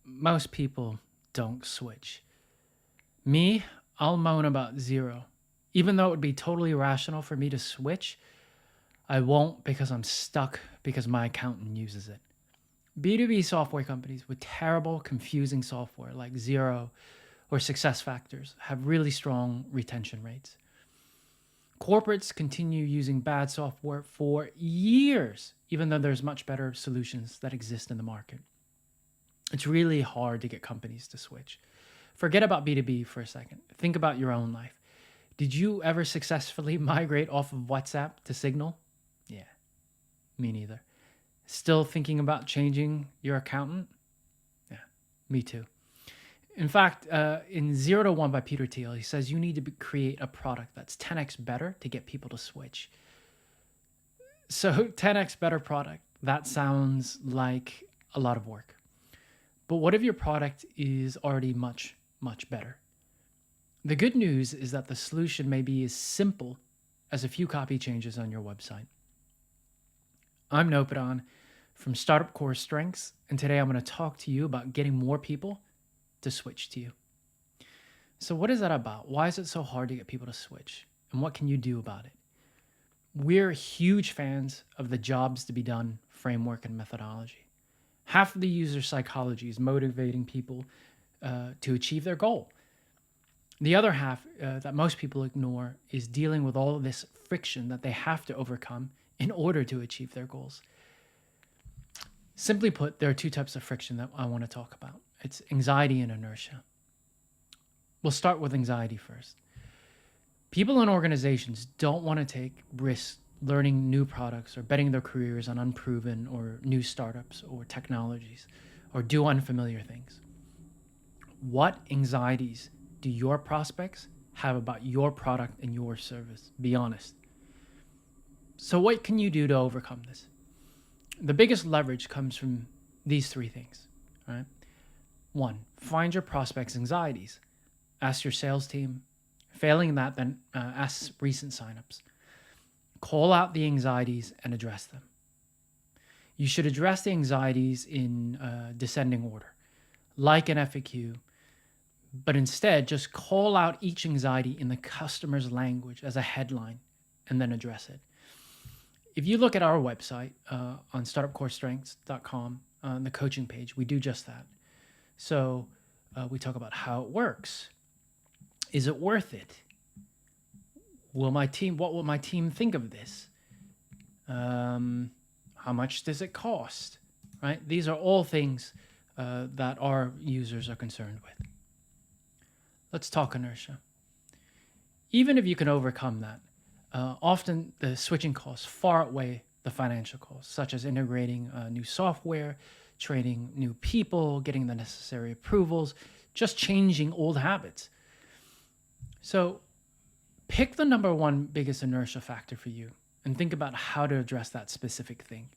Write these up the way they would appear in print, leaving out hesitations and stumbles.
Most people don't switch. Me, I'll moan about zero. Even though it would be totally rational for me to switch, I won't because I'm stuck because my accountant uses it. B2B software companies with terrible, confusing software like Xero or SuccessFactors have really strong retention rates. Corporates continue using bad software for years, even though there's much better solutions that exist in the market. It's really hard to get companies to switch. Forget about B2B for a second. Think about your own life. Did you ever successfully migrate off of WhatsApp to Signal? Yeah, me neither. Still thinking about changing your accountant? Yeah, me too. In fact, in Zero to One by Peter Thiel, he says you need to create a product that's 10x better to get people to switch. So 10x better product, that sounds like a lot of work. But what if your product is already much, much better? The good news is that the solution may be as simple as a few copy changes on your website. I'm Nopadon from Startup Core Strengths, and today I'm going to talk to you about getting more people to switch to you. So what is that about? Why is it so hard to get people to switch? And what can you do about it? We're huge fans of the jobs to be done framework and methodology. Half of the user psychology is motivating people to achieve their goal. The other half that most people ignore is dealing with all of this friction that they have to overcome in order to achieve their goals. Simply put, there are two types of friction that I want to talk about. It's anxiety and inertia. We'll start with anxiety first. People in organizations don't want to take risks learning new products or betting their careers on unproven or new startups or technologies or do unfamiliar things. What anxieties do your prospects have about your product and your service? Be honest. So what can you do to overcome this? The biggest leverage comes from these three things, right? One, find your prospects' anxieties. Ask your sales team. Failing that, then ask recent signups. Call out the anxieties and address them. You should address the anxieties in descending order, like an FAQ, but instead just call out each anxiety in the customer's language as a headline and then address it. If you look at our website on startupcorestrengths.com on the coaching page, we do just that. So we talk about how it works. Is it worth it? What will my team think of this? How much does it cost? Right? These are all things that our users are concerned with. Let's talk inertia. Even if you can overcome that, often the switching costs far outweigh the financial costs, such as integrating new software, training new people, getting the necessary approvals, just changing old habits. So pick the number one biggest inertia factor for you and think about how to address that specific thing.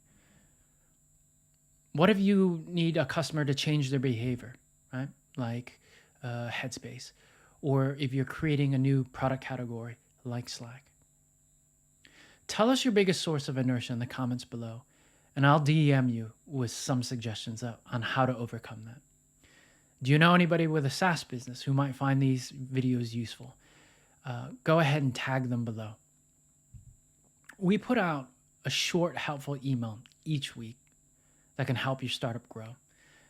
What if you need a customer to change their behavior, right? Like Headspace, or if you're creating a new product category like Slack. Tell us your biggest source of inertia in the comments below, and I'll DM you with some suggestions on how to overcome that. Do you know anybody with a SaaS business who might find these videos useful? Go ahead and tag them below. We put out a short, helpful email each week that can help your startup grow.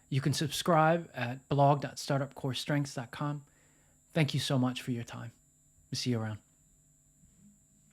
You can subscribe at blog.startupcorestrengths.com. Thank you so much for your time. We'll see you around.